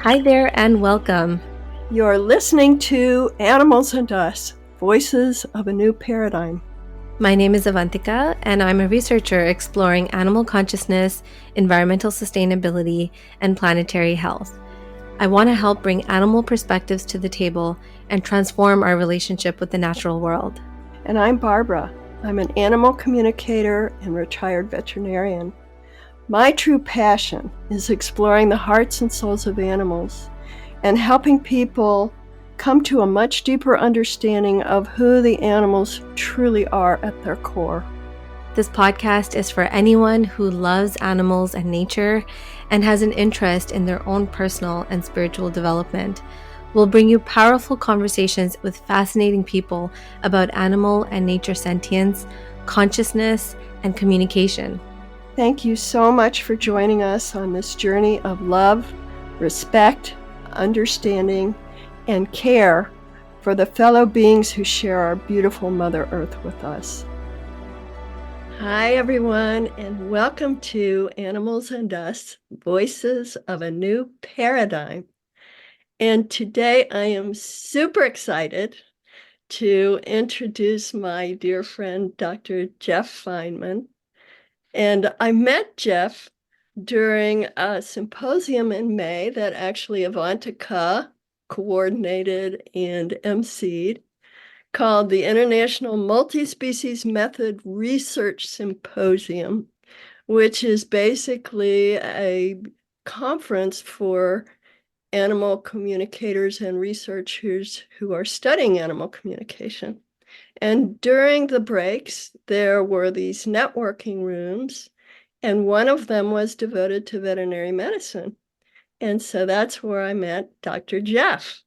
Hi there and welcome. You're listening to Animals and Us, Voices of a New Paradigm. My name is Avantika, and I'm a researcher exploring animal consciousness, environmental sustainability, and planetary health. I want to help bring animal perspectives to the table and transform our relationship with the natural world. And I'm Barbara. I'm an animal communicator and retired veterinarian. My true passion is exploring the hearts and souls of animals and helping people come to a much deeper understanding of who the animals truly are at their core. This podcast is for anyone who loves animals and nature and has an interest in their own personal and spiritual development. We'll bring you powerful conversations with fascinating people about animal and nature sentience, consciousness, and communication. Thank you so much for joining us on this journey of love, respect, understanding, and care for the fellow beings who share our beautiful Mother Earth with us. Hi, everyone, and welcome to Animals and Us, Voices of a New Paradigm. And today I am super excited to introduce my dear friend, Dr. Jeff Feinman. And I met Jeff during a symposium in May that actually Avantika coordinated and emceed, called the International Multi-Species Method Research Symposium, which is basically a conference for animal communicators and researchers who are studying animal communication. And during the breaks, there were these networking rooms, and one of them was devoted to veterinary medicine. And so that's where I met Dr. Jeff.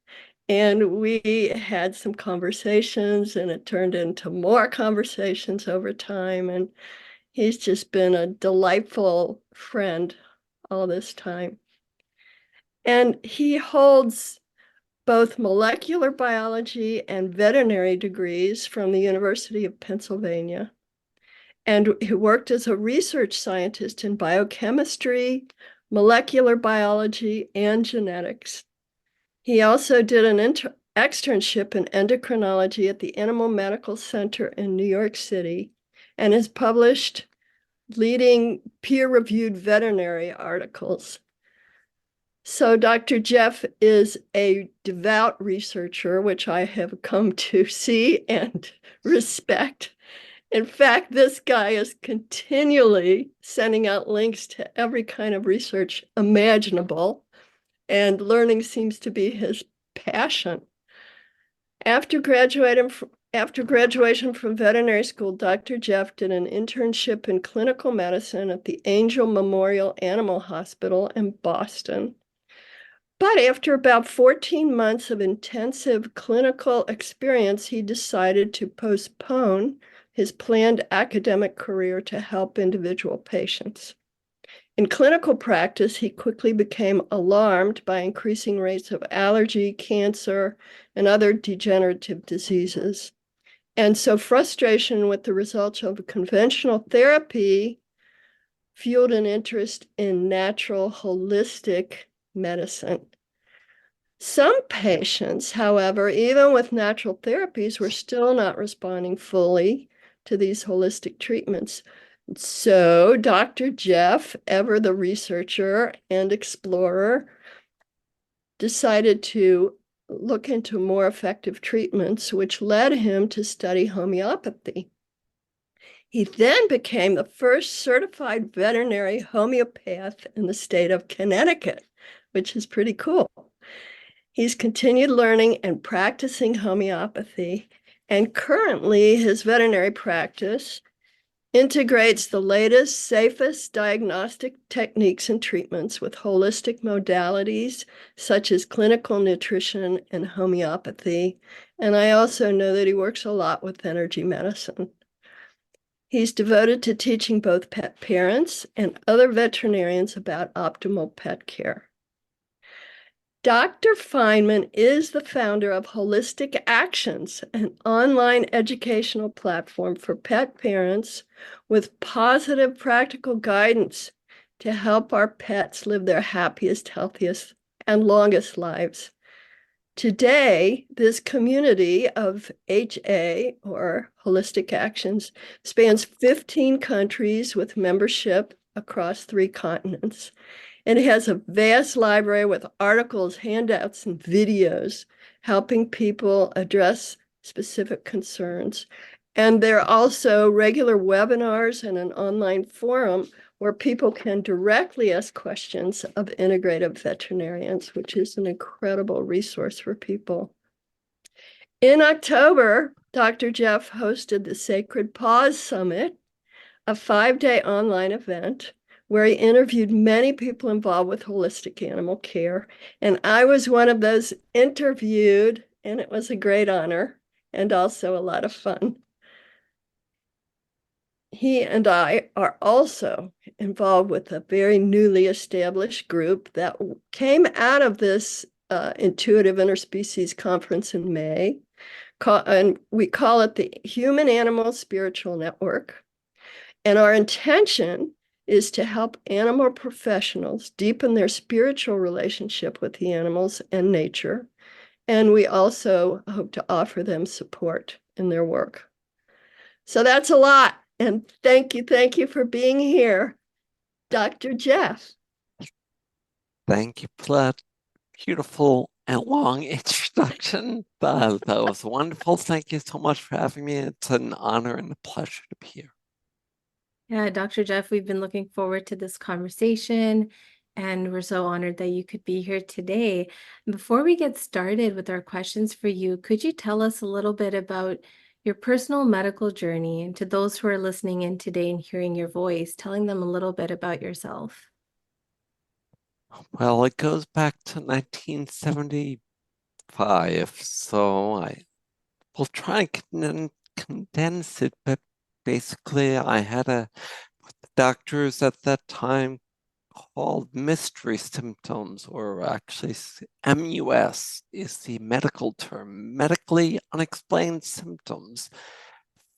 And we had some conversations, and it turned into more conversations over time. And he's just been a delightful friend all this time. And he holds both molecular biology and veterinary degrees from the University of Pennsylvania. And he worked as a research scientist in biochemistry, molecular biology, and genetics. He also did an externship in endocrinology at the Animal Medical Center in New York City and has published leading peer-reviewed veterinary articles. So Dr. Jeff is a devout researcher, which I have come to see and respect. In fact, this guy is continually sending out links to every kind of research imaginable, and learning seems to be his passion. After graduation from veterinary school, Dr. Jeff did an internship in clinical medicine at the Angel Memorial Animal Hospital in Boston. But after about 14 months of intensive clinical experience, he decided to postpone his planned academic career to help individual patients. In clinical practice, he quickly became alarmed by increasing rates of allergy, cancer, and other degenerative diseases. And so frustration with the results of conventional therapy fueled an interest in natural, holistic medicine. Some patients, however, even with natural therapies, were still not responding fully to these holistic treatments. So Dr. Jeff, ever the researcher and explorer, decided to look into more effective treatments, which led him to study homeopathy. He then became the first certified veterinary homeopath in the state of Connecticut, which is pretty cool. He's continued learning and practicing homeopathy, and currently his veterinary practice integrates the latest, safest diagnostic techniques and treatments with holistic modalities such as clinical nutrition and homeopathy. And I also know that he works a lot with energy medicine. He's devoted to teaching both pet parents and other veterinarians about optimal pet care. Dr. Feinman is the founder of Holistic Actions, an online educational platform for pet parents with positive, practical guidance to help our pets live their happiest, healthiest, and longest lives. Today, this community of HA, or Holistic Actions, spans 15 countries with membership across 3 continents. And it has a vast library with articles, handouts, and videos helping people address specific concerns. And there are also regular webinars and an online forum where people can directly ask questions of integrative veterinarians, which is an incredible resource for people. In October, Dr. Jeff hosted the Sacred Paws Summit, a 5-day online event where he interviewed many people involved with holistic animal care. And I was one of those interviewed, and it was a great honor and also a lot of fun. He and I are also involved with a very newly established group that came out of this Intuitive Interspecies Conference in May. And we call it the Human Animal Spiritual Network. And our intention is to help animal professionals deepen their spiritual relationship with the animals and nature. And we also hope to offer them support in their work. So that's a lot. And thank you for being here, Dr. Jeff. Thank you for that beautiful and long introduction. That was wonderful. Thank you so much for having me. It's an honor and a pleasure to be here. Yeah, Dr. Jeff, we've been looking forward to this conversation, and we're so honored that you could be here today. Before we get started with our questions for you, could you tell us a little bit about your personal medical journey, and to those who are listening in today and hearing your voice, telling them a little bit about yourself? Well, it goes back to 1975, so I will try and condense it, but basically I had what the doctors at that time called mystery symptoms, or actually MUS is the medical term, medically unexplained symptoms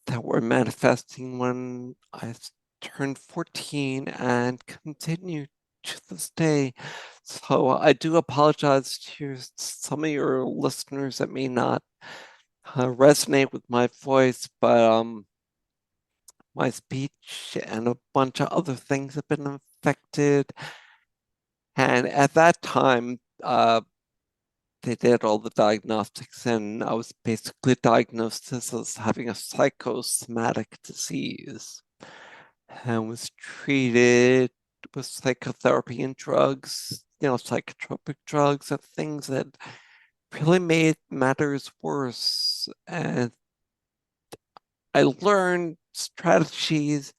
that were manifesting when I turned 14 and continue to this day. So I do apologize to some of your listeners that may not resonate with my voice, but my speech and a bunch of other things have been affected. And at that time, they did all the diagnostics, and I was basically diagnosed as having a psychosomatic disease and was treated with psychotherapy and drugs, psychotropic drugs and things that really made matters worse. And I learned strategies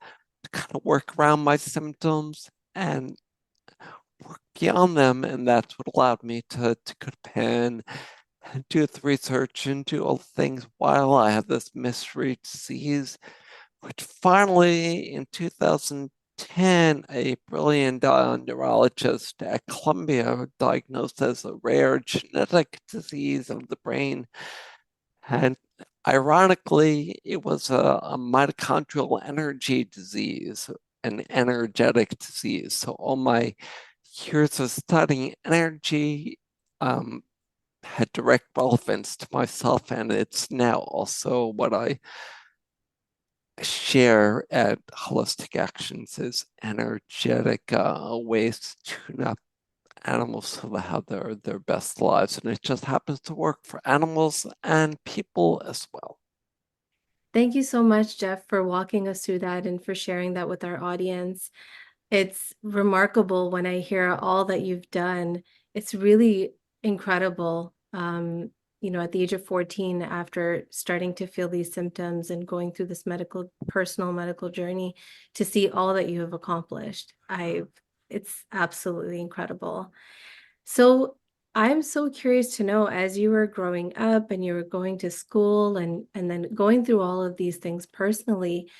to kind of work around my symptoms and work beyond them, and that's what allowed me to go to Penn and do the research and do all the things while I had this mystery disease, which finally in 2010, a brilliant neurologist at Columbia diagnosed as a rare genetic disease of the brain. And ironically, it was a mitochondrial energy disease, an energetic disease. So all my years of studying energy had direct relevance to myself, and it's now also what I share at Holistic Actions is energetic ways to tune up animals so they have their best lives. And it just happens to work for animals and people as well. Thank you so much, Jeff, for walking us through that and for sharing that with our audience. It's remarkable when I hear all that you've done. It's really incredible. At the age of 14, after starting to feel these symptoms and going through this personal medical journey, to see all that you have accomplished. It's absolutely incredible. So I'm so curious to know, as you were growing up and you were going to school and then going through all of these things personally,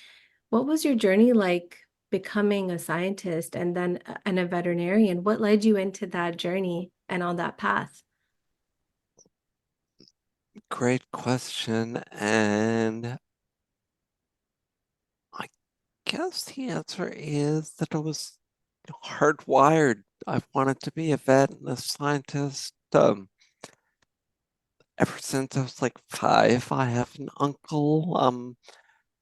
what was your journey like becoming a scientist and then a veterinarian? What led you into that journey and on that path? Great question. And I guess the answer is that I was hardwired I've wanted to be a vet and a scientist ever since I was like 5. I have an uncle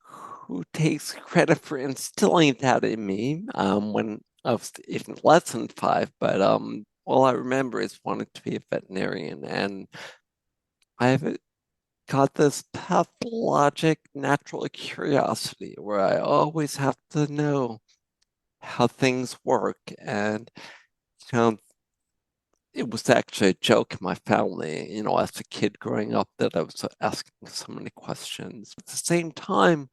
who takes credit for instilling that in me when I was even less than 5. But all I remember is wanting to be a veterinarian, and I've got this pathologic natural curiosity where I always have to know how things work. And you know, it was actually a joke in my family, as a kid growing up, that I was asking so many questions. At the same time,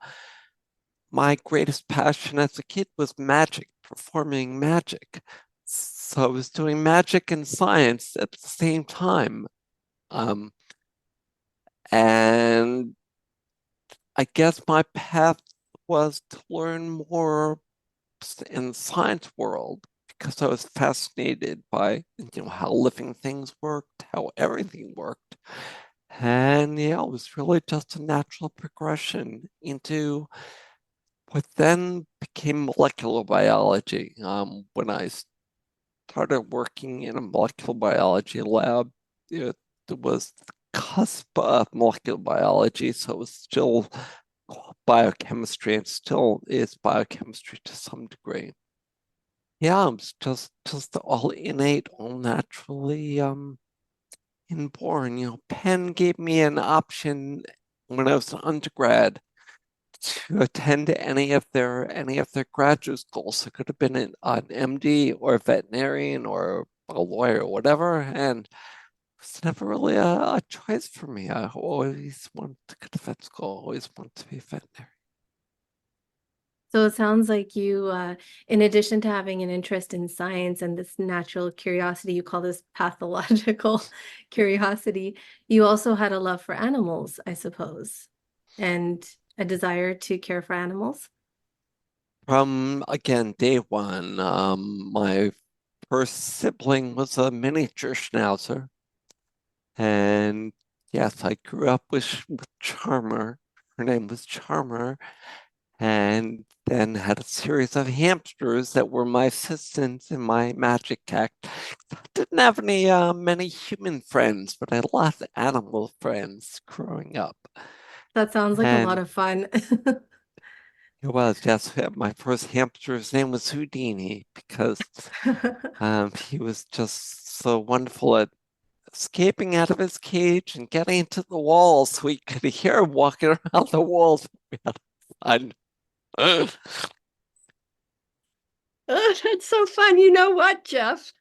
my greatest passion as a kid was magic, performing magic. So I was doing magic and science at the same time. Um, and I guess my path was to learn more in the science world because I was fascinated by how living things worked, how everything worked. And yeah, it was really just a natural progression into what then became molecular biology. When I started working in a molecular biology lab, it was the cusp of molecular biology, so it was still biochemistry and still is biochemistry to some degree. Yeah, it's just all innate, all naturally inborn. Penn gave me an option when I was an undergrad to attend any of their graduate schools. It could have been an MD or a veterinarian or a lawyer or whatever, and it's never really a choice for me. I always wanted to go to vet school, always wanted to be a veterinarian. So it sounds like you, in addition to having an interest in science and this natural curiosity, you call this pathological curiosity, you also had a love for animals, I suppose, and a desire to care for animals. From again, day one, my first sibling was a miniature schnauzer. And yes, I grew up with Charmer. Her name was Charmer. And then had a series of hamsters that were my assistants in my magic act. I didn't have many human friends, but I had a lot of animal friends growing up. That sounds like a lot And of fun. it was, yes, my first hamster's name was Houdini because he was just so wonderful at escaping out of his cage and getting into the walls so we could hear him walking around the walls. We had fun. Oh, that's so fun. You know what, Jeff?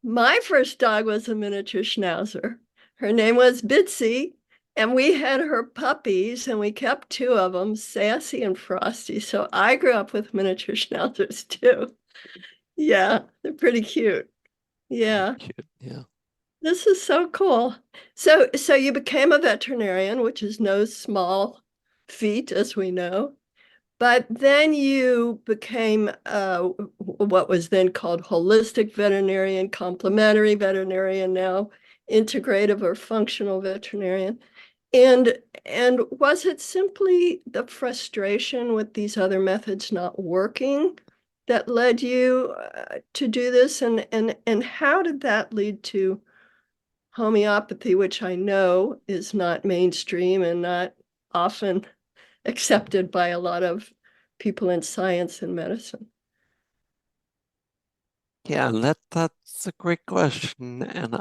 My first dog was a miniature schnauzer. Her name was Bitsy, and we had her puppies, and we kept two of them, Sassy and Frosty. So I grew up with miniature schnauzers too. Yeah, they're pretty cute. Yeah, Cute, yeah. this is so cool. So you became a veterinarian, which is no small feat, as we know. But then you became what was then called holistic veterinarian, complementary veterinarian, now integrative or functional veterinarian. And and was it simply the frustration with these other methods not working that led you to do this? And how did that lead to homeopathy, which I know is not mainstream and not often accepted by a lot of people in science and medicine? Yeah, that's a great question. And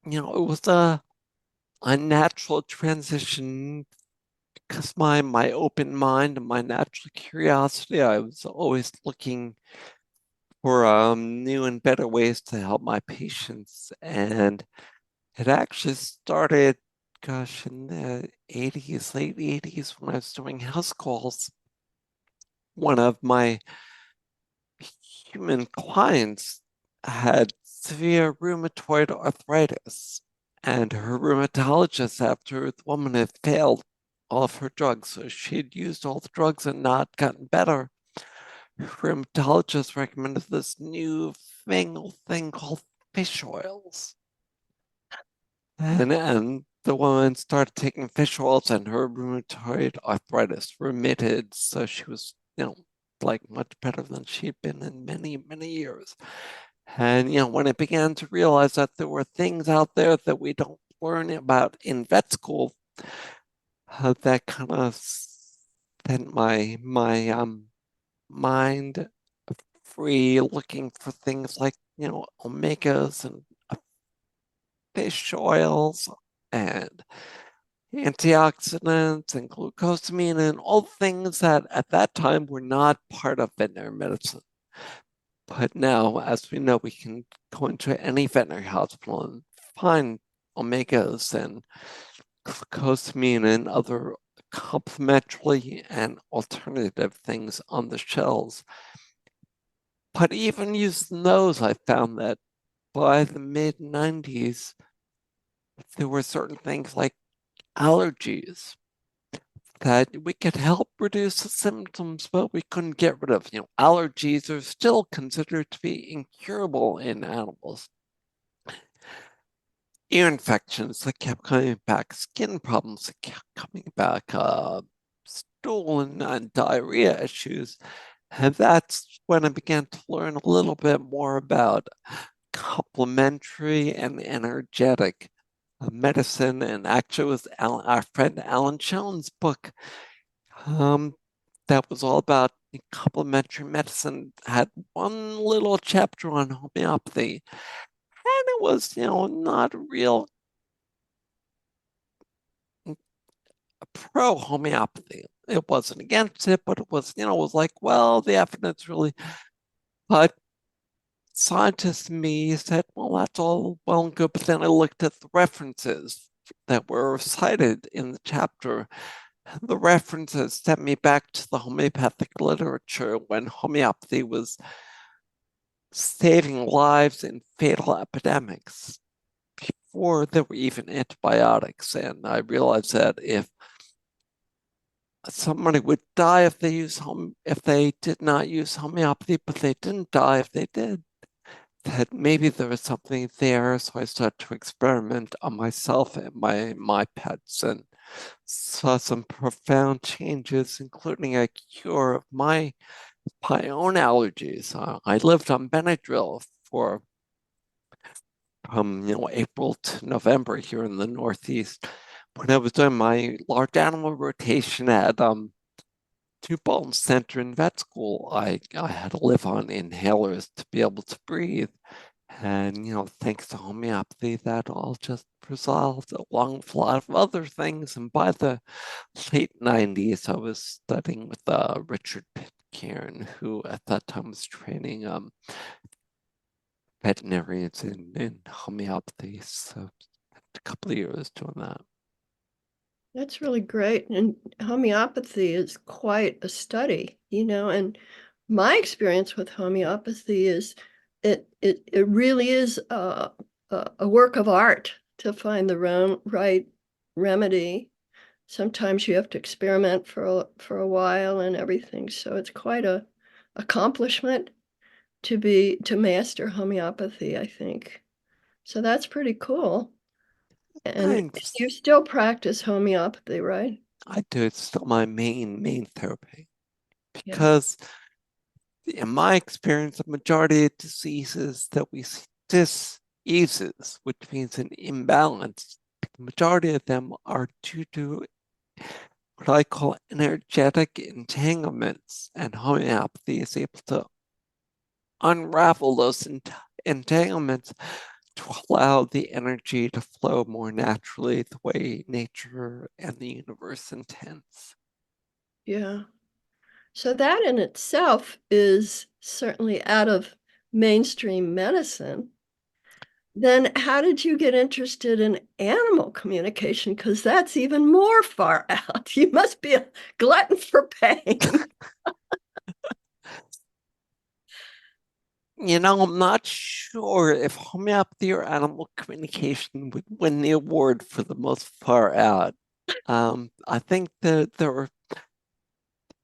it was a natural transition because my open mind and my natural curiosity, I was always looking for new and better ways to help my patients. And it actually started, gosh, in the 80s, late 80s, when I was doing house calls. One of my human clients had severe rheumatoid arthritis, and her rheumatologist, after the woman had failed all of her drugs, so she had used all the drugs and not gotten better, her rheumatologist recommended this new fangled thing called fish oils. And the woman started taking fish oils, and her rheumatoid arthritis remitted. So she was, like much better than she'd been in many, many years. And, when I began to realize that there were things out there that we don't learn about in vet school, that kind of sent my mind free, looking for things like, omegas and fish oils and antioxidants and glucosamine and all things that at that time were not part of veterinary medicine. But now, as we know, we can go into any veterinary hospital and find omegas and glucosamine and other complementary and alternative things on the shelves. But even using those, I found that by the mid 90s, there were certain things like allergies that we could help reduce the symptoms, but we couldn't get rid of. Allergies are still considered to be incurable in animals. Ear infections that kept coming back, skin problems that kept coming back, stool and diarrhea issues. And that's when I began to learn a little bit more about complementary and energetic medicine. And actually, it was our friend Alan Schoen's book that was all about complementary medicine, had one little chapter on homeopathy. And it was, not real pro homeopathy. It wasn't against it, but it was, it was like, well, the evidence really. But scientists and me said, well, that's all well and good. But then I looked at the references that were cited in the chapter. The references sent me back to the homeopathic literature when homeopathy was saving lives in fatal epidemics before there were even antibiotics. And I realized that if somebody would die if they did not use homeopathy, but they didn't die if they did, that maybe there was something there. So I started to experiment on myself and my pets and saw some profound changes, including a cure of my own allergies. I lived on Benadryl for April to November here in the Northeast. When I was doing my large animal rotation at Two Bone Center in vet school, I had to live on inhalers to be able to breathe. And, thanks to homeopathy, that all just resolved along with a lot of other things. And by the late 90s, I was studying with Richard Pitcairn, who at that time was training veterinarians in homeopathy. So a couple of years doing that. That's really great. And homeopathy is quite a study, and my experience with homeopathy is it really is a work of art to find the right remedy. Sometimes you have to experiment for a while and everything. So it's quite a accomplishment to master homeopathy, I think. So that's pretty cool. And Thanks. you still practice homeopathy, right? I do. It's still my main therapy Yeah. because in my experience, the majority of diseases that we see, diseases, which means an imbalance, the majority of them are due to what I call energetic entanglements, and homeopathy is able to unravel those entanglements to allow the energy to flow more naturally the way nature and the universe intends. Yeah. So that in itself is certainly out of mainstream medicine. Then how did you get interested in animal communication? Because that's even more far out. You must be a glutton for pain. I'm not sure if homeopathy or animal communication would win the award for the most far out. I think that there are,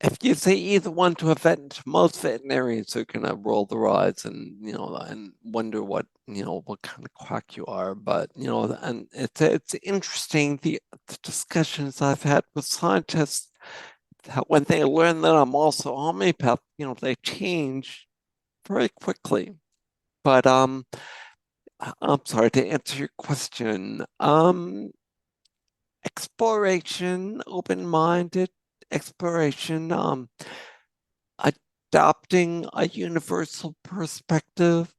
if you say either one to a vet, most veterinarians are gonna roll their eyes and and wonder what kind of quack you are. But and it's interesting the discussions I've had with scientists when they learn that I'm also a homeopath, they change very quickly. But I'm sorry to answer your question. Exploration, open-minded exploration, adopting a universal perspective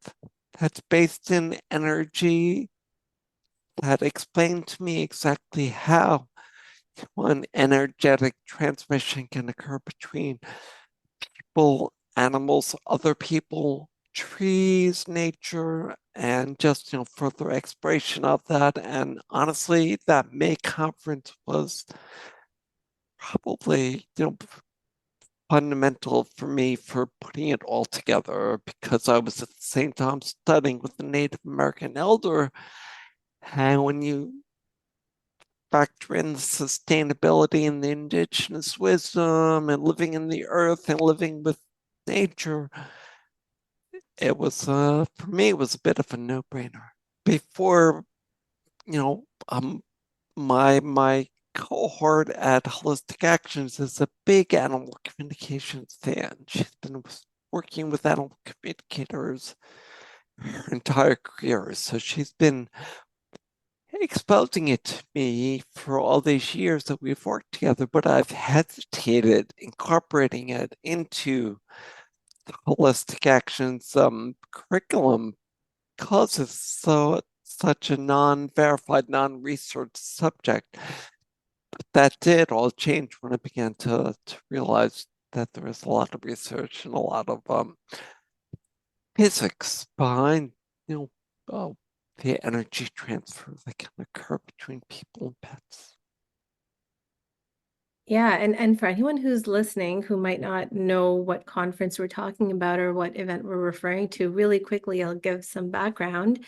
that's based in energy that explained to me exactly how one energetic transmission can occur between people, animals, other people, trees, nature, and just further exploration of that. And honestly, that May conference was probably fundamental for me for putting it all together because I was at the same time studying with the Native American elder. And when you factor in the sustainability and the indigenous wisdom and living in the earth and living with nature, it was for me it was a bit of a no-brainer. Before, you know, my cohort at Holistic Actions is a big animal communications fan. She's been working with animal communicators her entire career, so she's been exposing it to me for all these years that we've worked together, but I've hesitated incorporating it into the Holistic Actions curriculum because it's such a non-verified, non-researched subject. But that did all change when I began to realize that there is a lot of research and a lot of physics behind, you know, the energy transfer that can occur between people and pets. Yeah, and for anyone who's listening who might not know what conference we're talking about or what event we're referring to, really quickly, I'll give some background.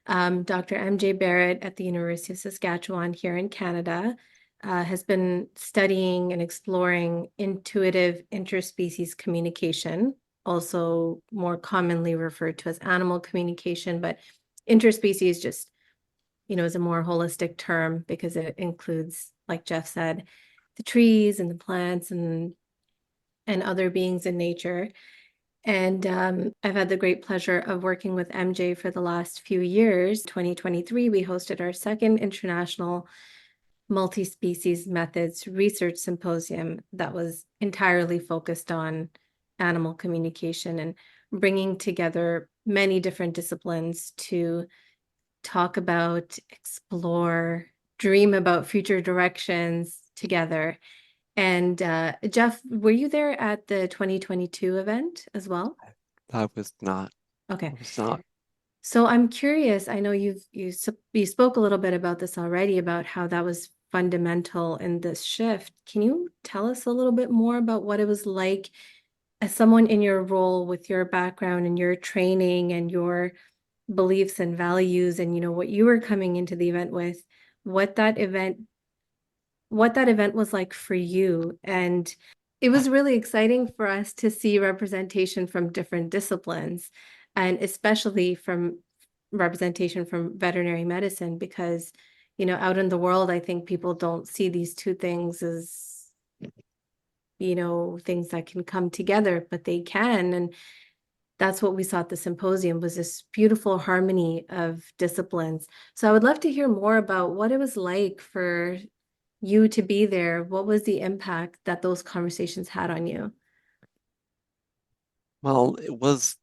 Dr. MJ Barrett at the University of Saskatchewan here in Canada has been studying and exploring intuitive interspecies communication, also more commonly referred to as animal communication, but interspecies just, is a more holistic term because it includes, like Jeff said, the trees and the plants and other beings in nature. And I've had the great pleasure of working with MJ for the last few years. 2023, we hosted our second international multi-species methods research symposium that was entirely focused on animal communication and bringing together many different disciplines to talk about, explore, dream about future directions together. And Jeff, were you there at the 2022 event as well? I was not. Okay. I was not. So I'm curious, I know you spoke a little bit about this already, about how that was fundamental in this shift. Can you tell us a little bit more about what it was like as someone in your role with your background and your training and your beliefs and values and what you were coming into the event with, what that event was like for you? And it was really exciting for us to see representation from different disciplines, and especially from representation from veterinary medicine, because, out in the world, I think people don't see these two things as, things that can come together, but they can. And that's what we saw at the symposium, was this beautiful harmony of disciplines. So I would love to hear more about what it was like for you to be there. What was the impact that those conversations had on you? Well, it was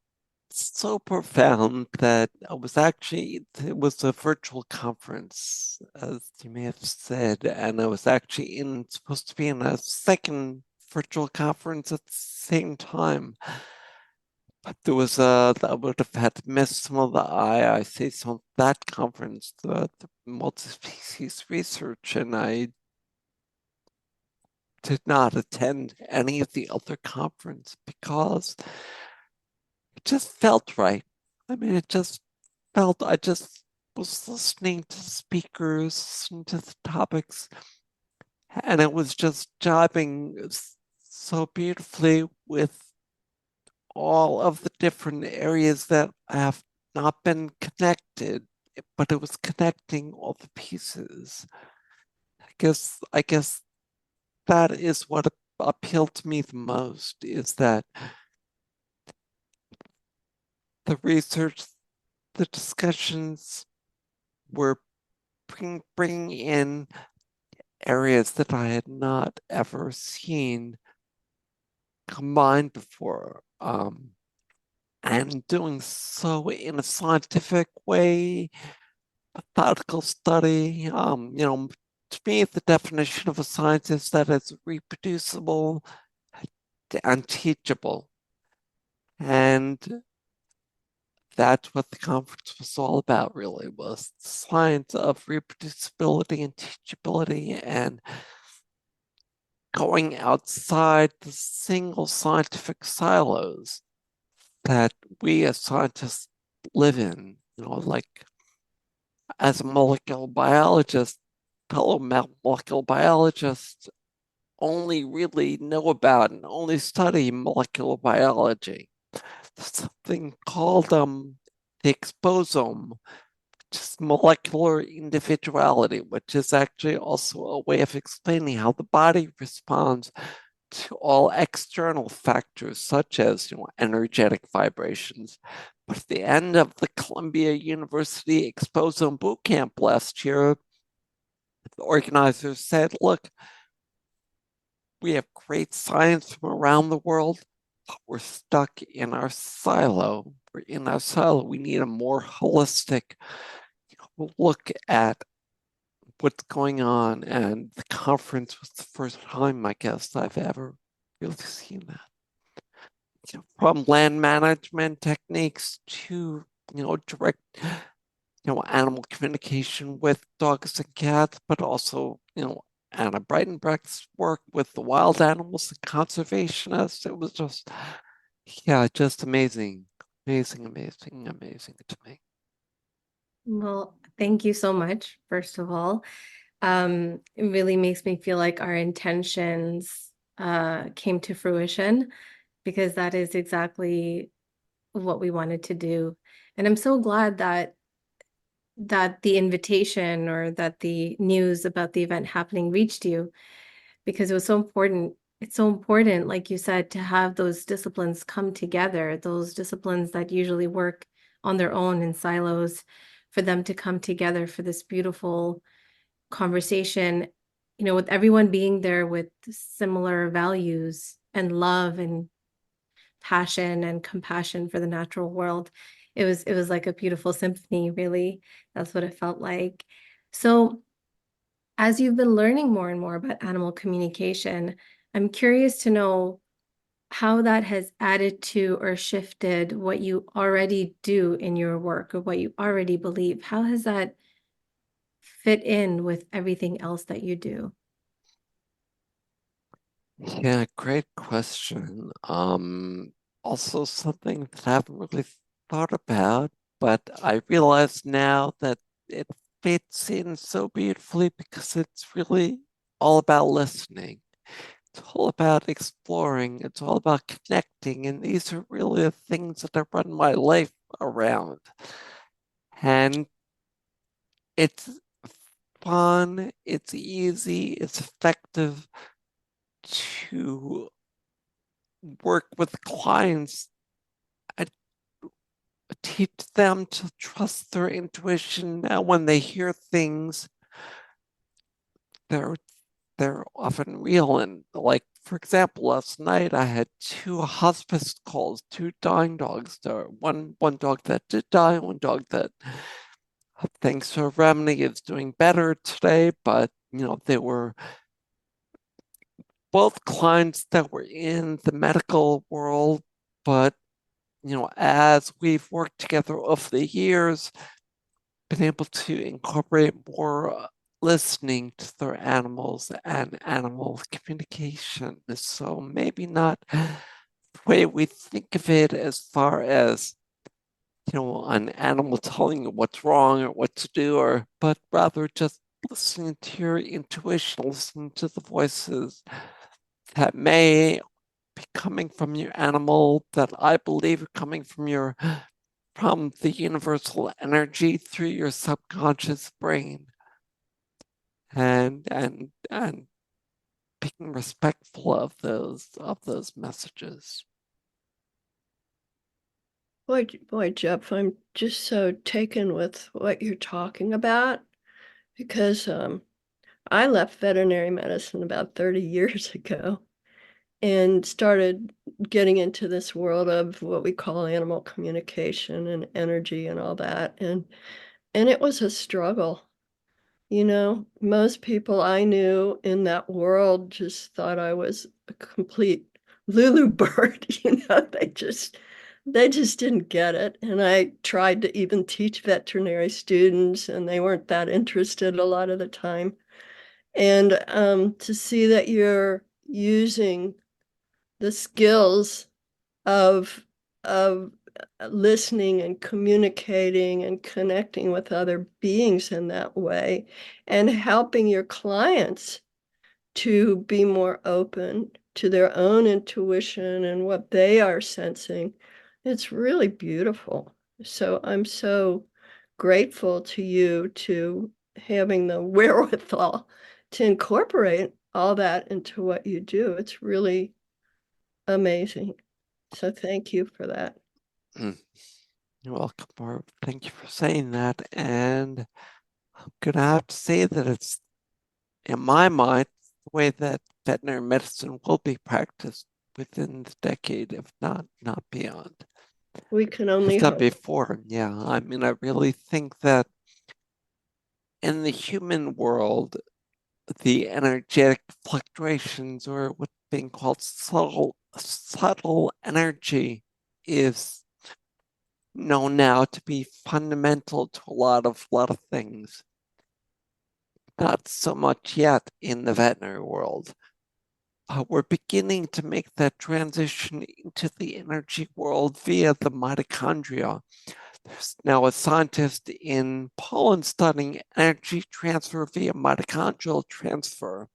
so profound that it was a virtual conference, as you may have said, and I was actually supposed to be in a second virtual conference at the same time. But I would have had to miss some of the IIC, some of that conference, the multi-species research, and I did not attend any of the other conference because it just felt right. I mean, I just was listening to speakers, listening to the topics, and it was just jiving so beautifully with all of the different areas that have not been connected, but it was connecting all the pieces. I guess that is what appealed to me the most is that the research, the discussions were bringing in areas that I had not ever seen combined before. And doing so in a scientific way, methodical study. To me, the definition of a science is that it's reproducible and teachable. And that's what the conference was all about, really, was the science of reproducibility and teachability and going outside the single scientific silos that we as scientists live in. Like as a molecular biologist, fellow molecular biologists only really know about and only study molecular biology. There's something called the exposome, which is molecular individuality, which is actually also a way of explaining how the body responds to all external factors, such as energetic vibrations. But at the end of the Columbia University Exposome Bootcamp last year, the organizers said, look, we have great science from around the world, but we're stuck in our silo. We're in our silo. We need a more holistic look at what's going on. And the conference was the first time, I guess, I've ever really seen that. From land management techniques to, direct, animal communication with dogs and cats, but also, Anna Breitenbrecht's work with the wild animals and conservationists. It was just, yeah, just amazing, amazing, amazing, amazing to me. Well, thank you so much, first of all. It really makes me feel like our intentions came to fruition, because that is exactly what we wanted to do. And I'm so glad that the invitation or that the news about the event happening reached you, because it was so important. It's so important, like you said, to have those disciplines come together, those disciplines that usually work on their own in silos, for them to come together for this beautiful conversation, with everyone being there with similar values and love and passion and compassion for the natural world. It was like a beautiful symphony, really. That's what it felt like. So, as you've been learning more and more about animal communication, I'm curious to know how that has added to or shifted what you already do in your work or what you already believe. How has that fit in with everything else that you do? Yeah, great question. Also something that I haven't really thought about, but I realize now that it fits in so beautifully because it's really all about listening. It's all about exploring. It's all about connecting. And these are really the things that I run my life around. And it's fun, it's easy, it's effective to work with clients. I teach them to trust their intuition. Now, when they hear things, they're they're often real. And like, for example, last night I had two hospice calls, two dying dogs. There, one dog that did die, one dog that, thanks to a remedy, is doing better today. But they were both clients that were in the medical world, but as we've worked together over the years, been able to incorporate more listening to their animals and animal communication. So maybe not the way we think of it as far as, an animal telling you what's wrong or what to do, but rather just listening to your intuition, listening to the voices that may be coming from your animal, that I believe are coming from the universal energy through your subconscious brain. And being respectful of those messages. Boy, Jeff, I'm just so taken with what you're talking about because I left veterinary medicine about 30 years ago and started getting into this world of what we call animal communication and energy and all that. And it was a struggle. You know, most people I knew in that world just thought I was a complete Lulu bird. They just didn't get it. And I tried to even teach veterinary students, and they weren't that interested a lot of the time. And to see that you're using the skills of of listening and communicating and connecting with other beings in that way and helping your clients to be more open to their own intuition and what they are sensing. It's really beautiful. So I'm so grateful to you to having the wherewithal to incorporate all that into what you do. It's really amazing. So thank you for that. Mm. You're welcome, Barb. Thank you for saying that. And I'm going to have to say that it's, in my mind, the way that veterinary medicine will be practiced within the decade, if not beyond. We can only If not hope. before, yeah. I mean, I really think that in the human world, the energetic fluctuations, or what's being called subtle energy, is known now to be fundamental to a lot of things. Not so much yet in the veterinary world. We're beginning to make that transition into the energy world via the mitochondria. There's now a scientist in Poland studying energy transfer via mitochondrial transfer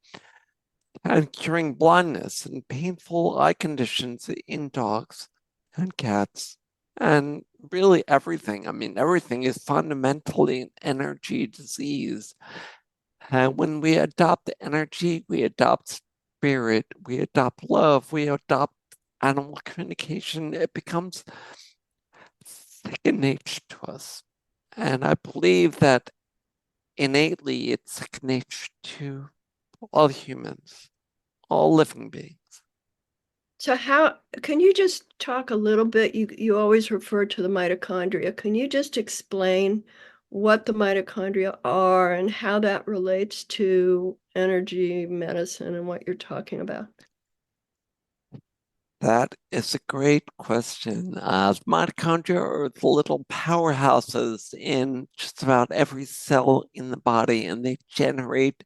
and curing blindness and painful eye conditions in dogs and cats. And really everything. I mean, everything is fundamentally an energy disease. And when we adopt energy, we adopt spirit, we adopt love, we adopt animal communication, it becomes second nature to us. And I believe that innately it's second nature to all humans, all living beings. So how can you just talk a little bit? You always refer to the mitochondria. Can you just explain what the mitochondria are and how that relates to energy medicine and what you're talking about? That is a great question. Mitochondria are the little powerhouses in just about every cell in the body, and they generate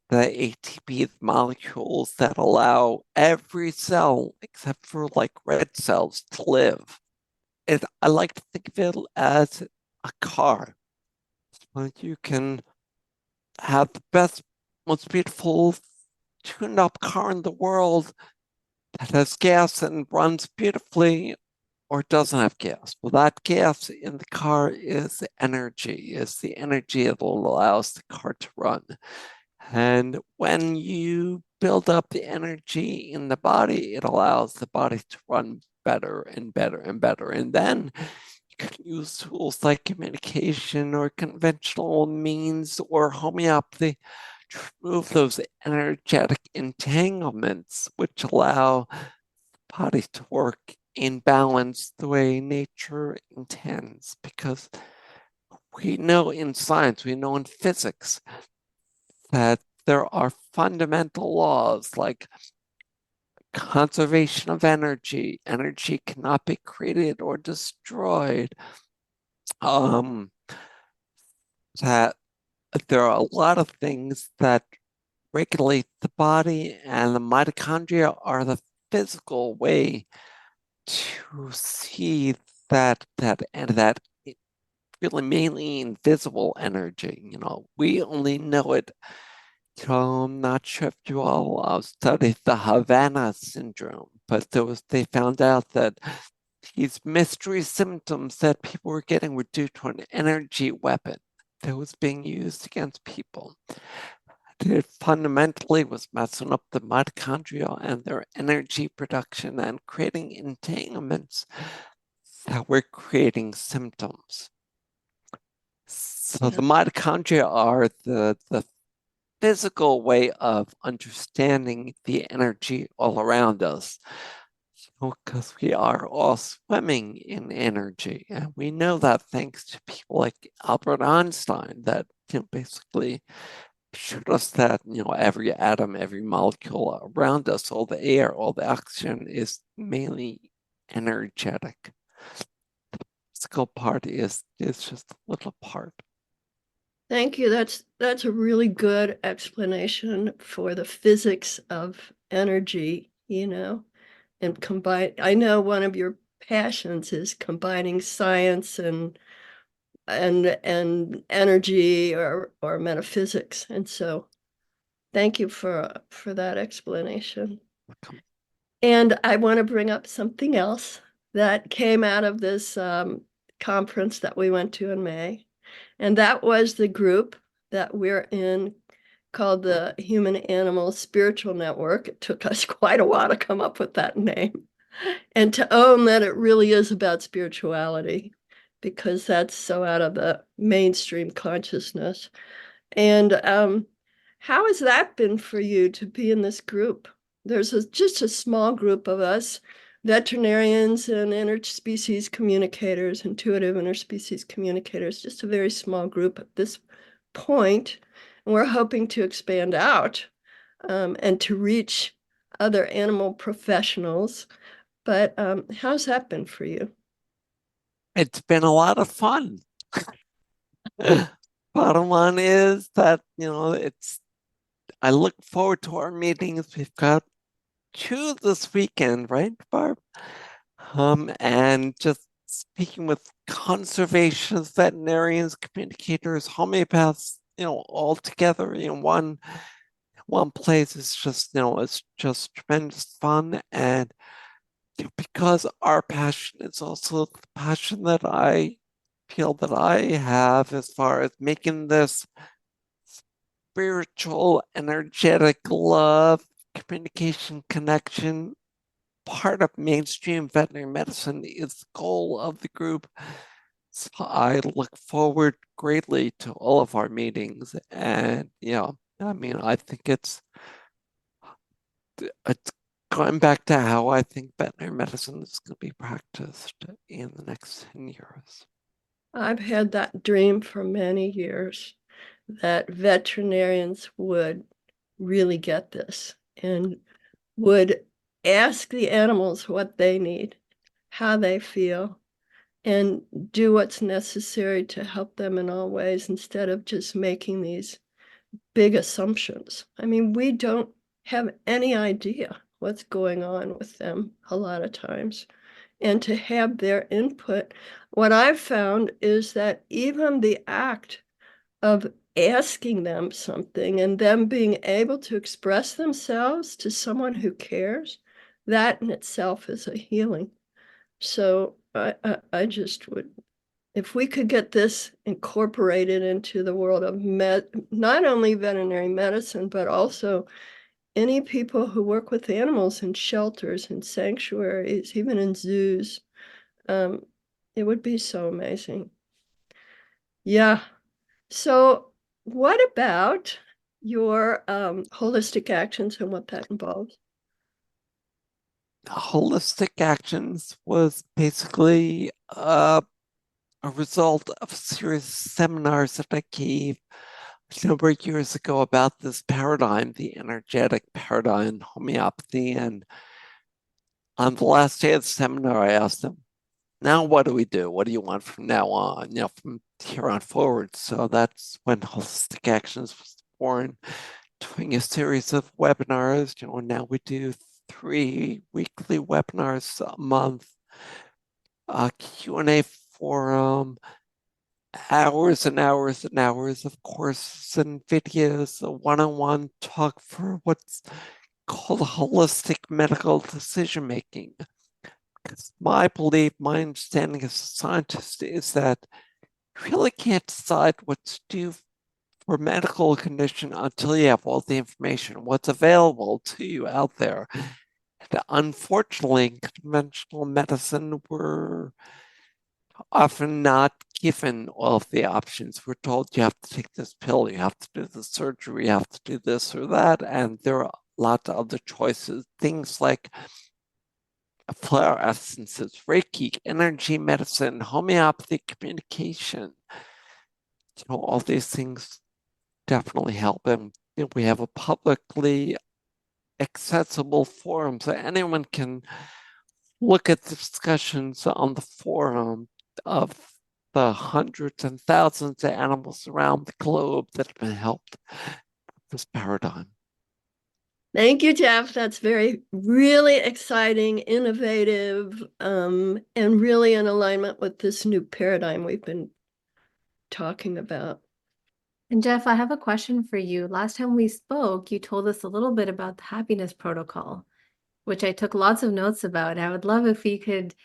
the ATP molecules that allow every cell, except for like red cells, to live. I like to think of it as a car. So you can have the best, most beautiful, tuned up car in the world that has gas and runs beautifully, or doesn't have gas. Well, that gas in the car is the energy that allows the car to run. And when you build up the energy in the body, it allows the body to run better and better and better. And then you can use tools like communication or conventional means or homeopathy to remove those energetic entanglements, which allow the body to work in balance the way nature intends. Because we know in science, we know in physics, that there are fundamental laws like conservation of energy. Energy cannot be created or destroyed. Um, that there are a lot of things that regulate the body, and the mitochondria are the physical way to see that really mainly invisible energy. You know, we only know it. So I'm not sure if you all studied the Havana syndrome, but they found out that these mystery symptoms that people were getting were due to an energy weapon that was being used against people. it fundamentally was messing up the mitochondria and their energy production and creating entanglements that were creating symptoms. So the mitochondria are the physical way of understanding the energy all around us. Because we are all swimming in energy. And we know that thanks to people like Albert Einstein that basically showed us that every atom, every molecule around us, all the air, all the oxygen is mainly energetic. The physical part is just a little part. Thank you. That's a really good explanation for the physics of energy, and combine. I know one of your passions is combining science and energy or metaphysics. And so thank you for that explanation. And I want to bring up something else that came out of this conference that we went to in May. And that was the group that we're in called the Human Animal Spiritual Network. It took us quite a while to come up with that name and to own that it really is about spirituality, because that's so out of the mainstream consciousness. And how has that been for you to be in this group? There's just a small group of us, veterinarians and interspecies communicators, intuitive interspecies communicators, just a very small group at this point. And we're hoping to expand out and to reach other animal professionals. But how's that been for you? It's been a lot of fun. Bottom line is that, I look forward to our meetings. We've got 2 this weekend, right, Barb? And just speaking with conservationists, veterinarians, communicators, homeopaths, all together in one place is just, it's just tremendous fun. And because our passion is also the passion that I feel that I have as far as making this spiritual, energetic love, communication, connection part of mainstream veterinary medicine is the goal of the group. So I look forward greatly to all of our meetings. And I think it's going back to how I think veterinary medicine is going to be practiced in the next 10 years. I've had that dream for many years that veterinarians would really get this and would ask the animals what they need, how they feel, and do what's necessary to help them in all ways instead of just making these big assumptions. I mean, we don't have any idea what's going on with them a lot of times. And to have their input, what I've found is that even the act of asking them something and them being able to express themselves to someone who cares, that in itself is a healing. So I just would, if we could get this incorporated into the world of not only veterinary medicine, but also any people who work with animals in shelters and sanctuaries, even in zoos, it would be so amazing. Yeah. So what about your holistic actions and what that involves? Holistic actions was basically a result of a series of seminars that I gave a number of years ago about this paradigm, the energetic paradigm, homeopathy. And on the last day of the seminar, I asked them, now what do we do? What do you want from now on, from here on forward? So that's when Holistic Actions was born, doing a series of webinars. Now we do 3 weekly webinars a month, a Q&A forum, hours and hours and hours of courses and videos, a one-on-one talk for what's called holistic medical decision making. Because my belief, my understanding as a scientist is that you really can't decide what to do for medical condition until you have all the information, what's available to you out there. And unfortunately, in conventional medicine, we're often not given all of the options. We're told you have to take this pill, you have to do the surgery, you have to do this or that, and there are lots of other choices. Things like flower essences, Reiki, energy medicine, homeopathy, communication. All these things definitely help. And we have a publicly accessible forum so anyone can look at the discussions on the forum of the hundreds and thousands of animals around the globe that have been helped with this paradigm. Thank you, Jeff. That's really exciting, innovative, and really in alignment with this new paradigm we've been talking about. And Jeff, I have a question for you. Last time we spoke, you told us a little bit about the happiness protocol, which I took lots of notes about. I would love if you could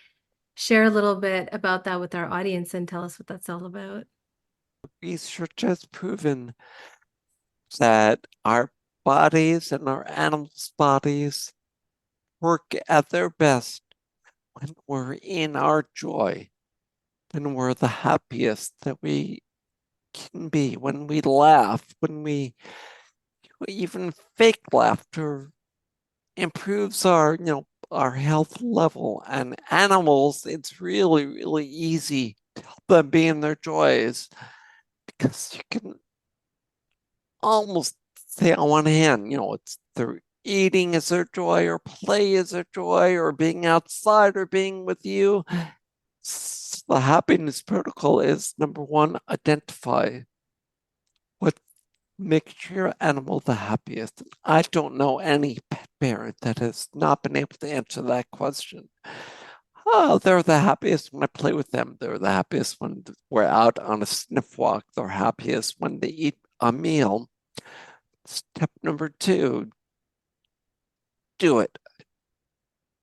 share a little bit about that with our audience and tell us what that's all about. Research has proven that our bodies and our animals' bodies work at their best when we're in our joy, when we're the happiest that we can be, when we laugh, when we even fake laughter improves our health level. And animals, it's really, really easy to help them be in their joys because you can almost say on one hand, it's their eating is their joy, or play is their joy, or being outside, or being with you. The happiness protocol is number one, identify what makes your animal the happiest. I don't know any pet parent that has not been able to answer that question. Oh, they're the happiest when I play with them. They're the happiest when we're out on a sniff walk. They're happiest when they eat a meal. Step number two, do it.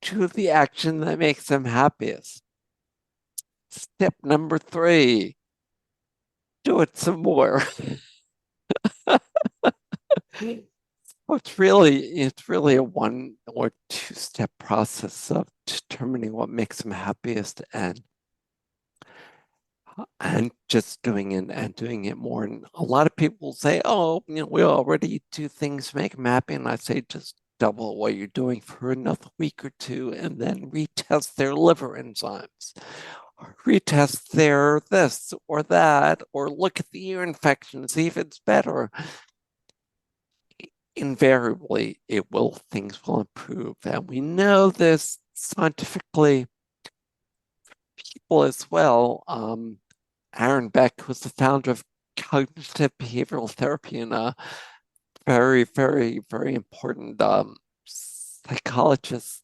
Do the action that makes them happiest. Step number three, do it some more. It's really a 1 or 2 step process of determining what makes them happiest and just doing it and doing it more. And a lot of people say, oh, we already do things to make them happy. And I say, just double what you're doing for another week or two and then retest their liver enzymes, or retest their this or that, or look at the ear infection, see if it's better. Invariably, things will improve. And we know this scientifically, people as well. Aaron Beck, who's the founder of cognitive behavioral therapy and a very, very, very important psychologist,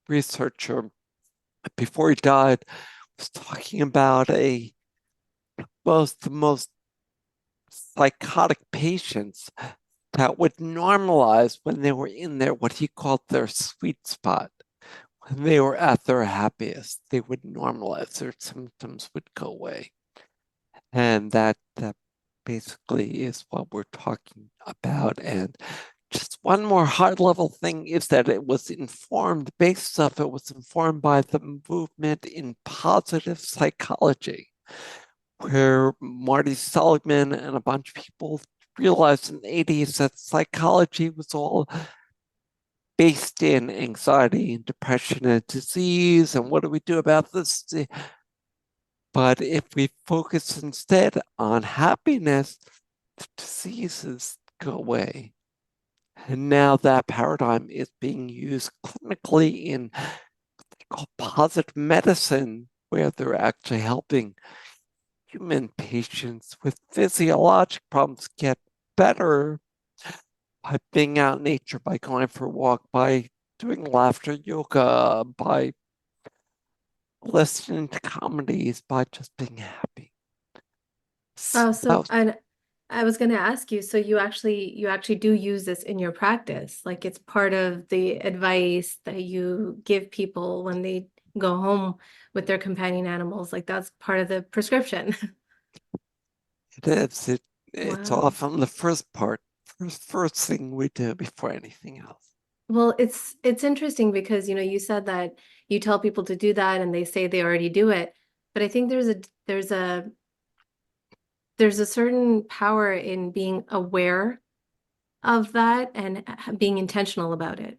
researcher, before he died, was talking about the most psychotic patients that would normalize when they were in their, what he called their sweet spot. When they were at their happiest, they would normalize, their symptoms would go away. And that basically is what we're talking about. And just one more hard level thing is that it was informed, based off, it was informed by the movement in positive psychology, where Marty Seligman and a bunch of people realized in the 80s that psychology was all based in anxiety and depression and disease, and what do we do about this? But if we focus instead on happiness, the diseases go away. And now that paradigm is being used clinically in what they call positive medicine, where they're actually helping human patients with physiologic problems get better by being out in nature, by going for a walk, by doing laughter yoga, by listening to comedies, by just being happy. Oh, so I was going to ask you, so you actually do use this in your practice, like it's part of the advice that you give people when they go home with their companion animals, like that's part of the prescription. It is. It's Wow. often the first part, first thing we do before anything else. Well, it's interesting because, you said that you tell people to do that and they say they already do it. But I think there's a certain power in being aware of that and being intentional about it,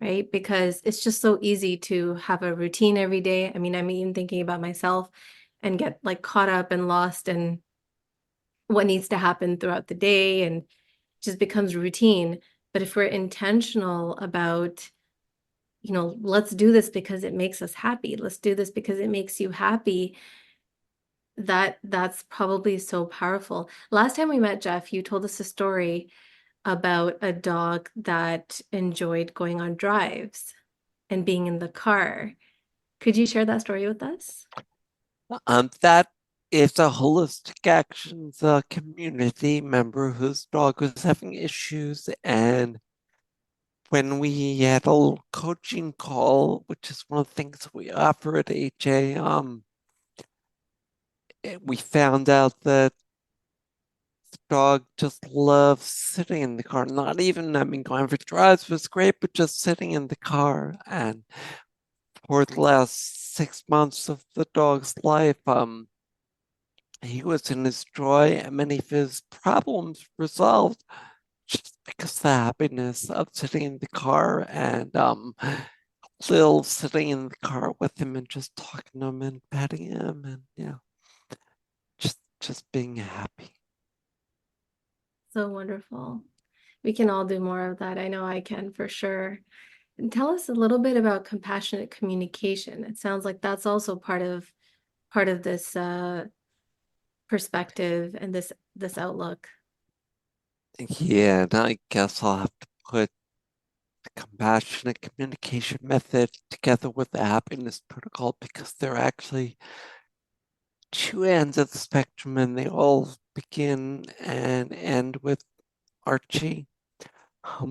right? Because it's just so easy to have a routine every day. I mean, I'm even thinking about myself and get like caught up and lost in what needs to happen throughout the day and just becomes routine. But if we're intentional about, let's do this because it makes us happy. Let's do this because it makes you happy. That's probably so powerful. Last time we met, Jeff, you told us a story about a dog that enjoyed going on drives and being in the car. Could you share that story with us? That is a holistic actions community member whose dog was having issues, and when we had a little coaching call, which is one of the things we offer at HA, we found out that the dog just loves sitting in the car. Not even, I mean, going for drives was great, but just sitting in the car. And for the last 6 months of the dog's life, he was in his joy and many of his problems resolved just because of the happiness of sitting in the car and Lil sitting in the car with him and just talking to him and petting him and just being happy. So wonderful. We can all do more of that. I know I can for sure. And tell us a little bit about compassionate communication. It sounds like that's also part of this perspective and this outlook. Yeah, and I guess I'll have to put the compassionate communication method together with the happiness protocol because they're actually two ends of the spectrum and they all begin and end with Archie.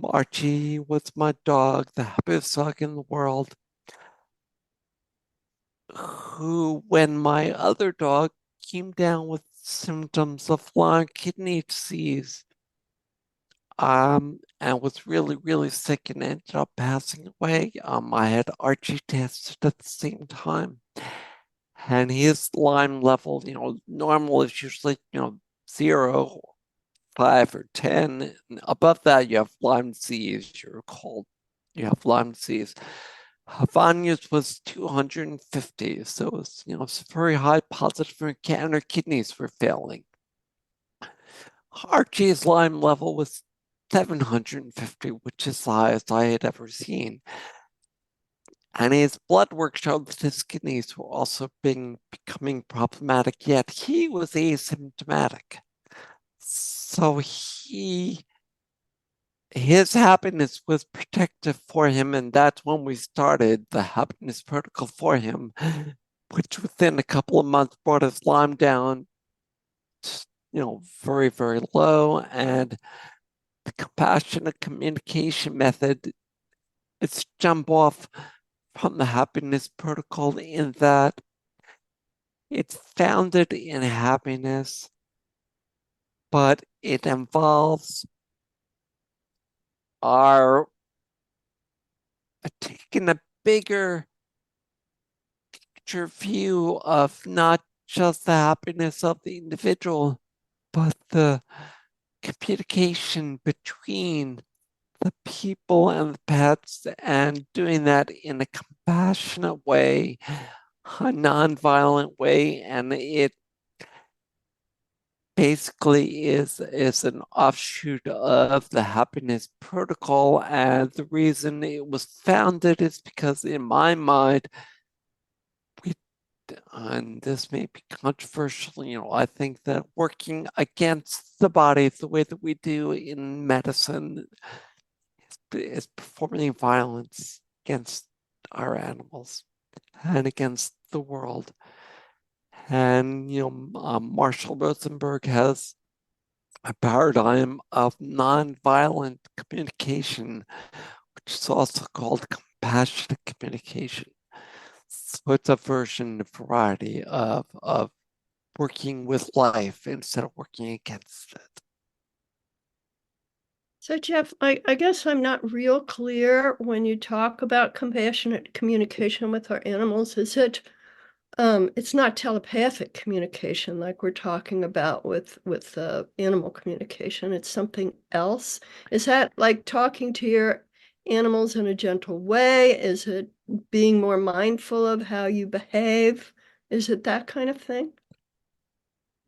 Archie was my dog, the happiest dog in the world, who, when my other dog came down with symptoms of Lyme kidney disease, and was really, really sick and ended up passing away. I had Archie tested at the same time, and his Lyme level, normal is usually, 0, 5, or 10. Above that, you have Lyme disease. You have Lyme disease. Vanya's was 250, so it's very high positive and her kidneys were failing. Archie's Lyme level was 750, which is the highest I had ever seen. And his blood work showed that his kidneys were also becoming problematic, yet he was asymptomatic. So his happiness was protective for him, and that's when we started the happiness protocol for him, which within a couple of months brought his Lyme down, very, very low. And the compassionate communication method is jump off from the happiness protocol in that it's founded in happiness, but it involves our taking a bigger picture view of not just the happiness of the individual, but the communication between the people and the pets, and doing that in a compassionate way, a nonviolent way, and it basically is an offshoot of the happiness protocol. And the reason it was founded is because, in my mind, we and this may be controversial, I think that working against the body the way that we do in medicine is performing violence against our animals and against the world. And, Marshall Rosenberg has a paradigm of nonviolent communication, which is also called compassionate communication. So it's a variety of working with life instead of working against it. So, Jeff, I guess I'm not real clear when you talk about compassionate communication with our animals. Is it, it's not telepathic communication like we're talking about with animal communication. It's something else. Is that like talking to your animals in a gentle way? Is it being more mindful of how you behave? Is it that kind of thing?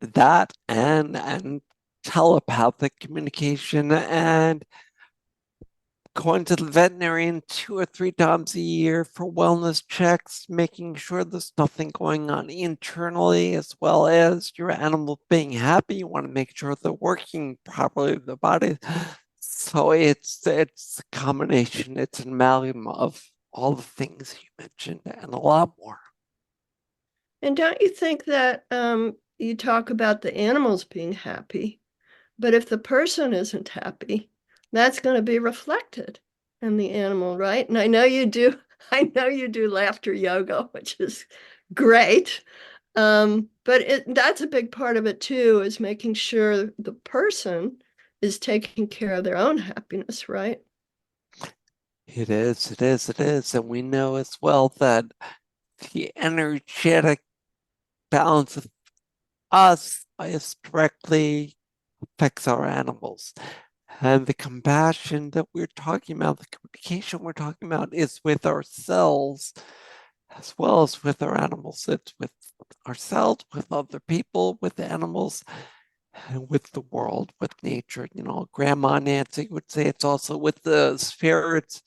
That and telepathic communication and going to the veterinarian 2 or 3 times a year for wellness checks, making sure there's nothing going on internally, as well as your animal being happy. You want to make sure they're working properly, the body. So it's a combination, it's an amalgam of all the things you mentioned and a lot more. And don't you think that you talk about the animals being happy, but if the person isn't happy, that's going to be reflected in the animal, right? And I know you do. I know you do laughter yoga, which is great. But that's a big part of it too, is making sure the person is taking care of their own happiness, right? It is, it is, it is. And we know as well that the energetic balance of us is directly affects our animals. And the compassion that we're talking about, the communication we're talking about is with ourselves as well as with our animals. It's with ourselves, with other people, with animals, and with the world, with nature. You know, Grandma Nancy would say it's also with the spirits,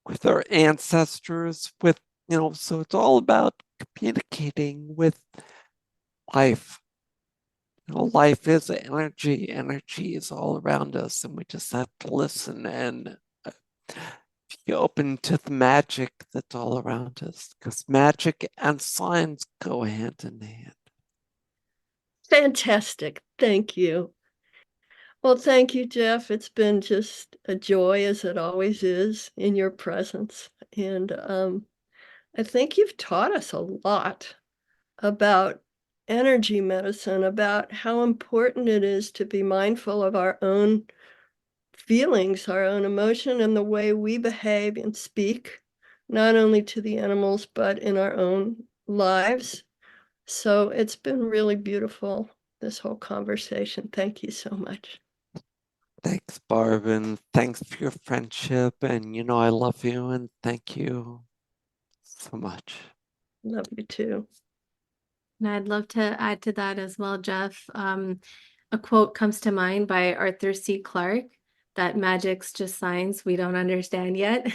with our ancestors, with, so it's all about communicating with life. Life is energy. Energy is all around us, and we just have to listen and be open to the magic that's all around us, because magic and science go hand in hand. Fantastic. Thank you. Well, thank you, Jeff. It's been just a joy, as it always is, in your presence. And I think you've taught us a lot about energy medicine, about how important it is to be mindful of our own feelings, our own emotion, and the way we behave and speak, not only to the animals, but in our own lives. So it's been really beautiful, this whole conversation. Thank you so much. Thanks, Barb, and thanks for your friendship. And I love you, and thank you so much. Love you too. And I'd love to add to that as well, Jeff. A quote comes to mind by Arthur C. Clarke, that magic's just science we don't understand yet.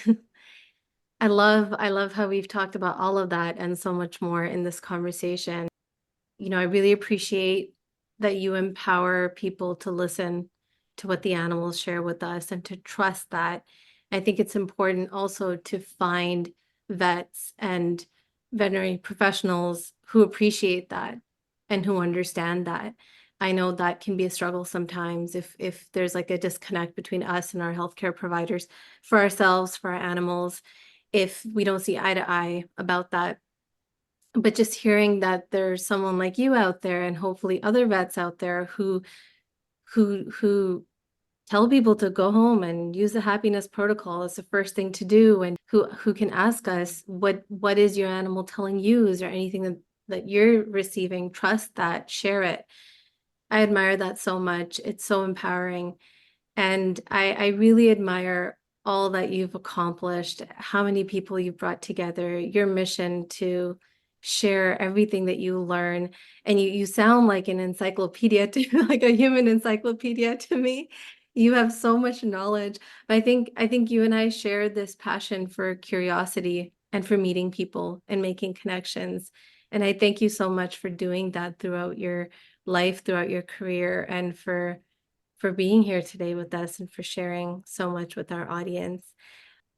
I love how we've talked about all of that and so much more in this conversation. I really appreciate that you empower people to listen to what the animals share with us and to trust that. I think it's important also to find vets and veterinary professionals who appreciate that and who understand that. I know that can be a struggle sometimes if there's like a disconnect between us and our healthcare providers, for ourselves, for our animals, if we don't see eye to eye about that. But just hearing that there's someone like you out there, and hopefully other vets out there who tell people to go home and use the happiness protocol as the first thing to do, and who can ask us, what is your animal telling you? Is there anything that you're receiving? Trust that, share it. I admire that so much. It's so empowering. And I really admire all that you've accomplished, how many people you've brought together, your mission to share everything that you learn. And you sound like an encyclopedia to like a human encyclopedia to me. You have so much knowledge. But I think you and I share this passion for curiosity and for meeting people and making connections. And I thank you so much for doing that throughout your life, throughout your career, and for being here today with us and for sharing so much with our audience.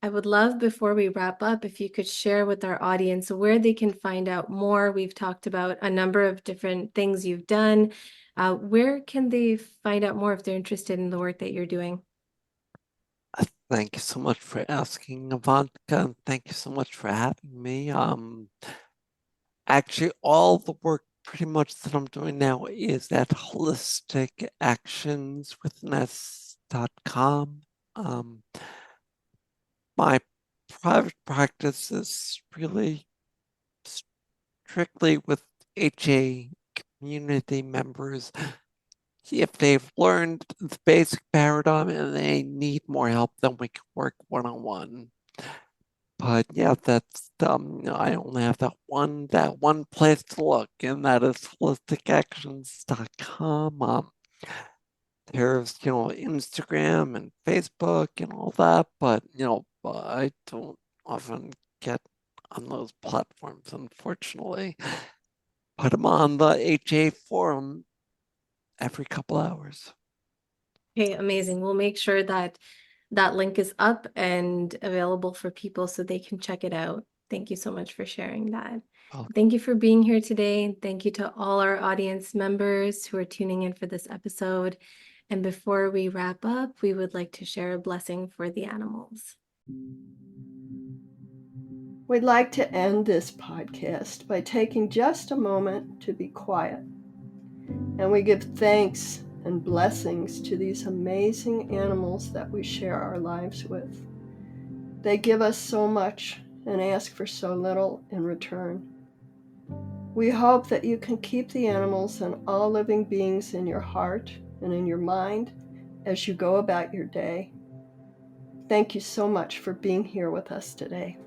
I would love, before we wrap up, if you could share with our audience where they can find out more. We've talked about a number of different things you've done. Where can they find out more if they're interested in the work that you're doing? Thank you so much for asking, Ivanka, and thank you so much for having me. Actually, all the work pretty much that I'm doing now is at holisticactionswithness.com. My private practice is really strictly with HA community members. If they've learned the basic paradigm and they need more help, then we can work one-on-one. But yeah, that's I only have that one place to look, and that is holisticactions.com. There's Instagram and Facebook and all that, but I don't often get on those platforms, unfortunately. But I'm on the HA forum every couple hours. Okay, amazing. We'll make sure that that link is up and available for people so they can check it out. Thank you so much for sharing that. Well, Thank you for being here today. Thank you to all our audience members who are tuning in for this episode. And before we wrap up, we would like to share a blessing for the animals. We'd like to end this podcast by taking just a moment to be quiet. And we give thanks and blessings to these amazing animals that we share our lives with. They give us so much and ask for so little in return. We hope that you can keep the animals and all living beings in your heart and in your mind as you go about your day. Thank you so much for being here with us today.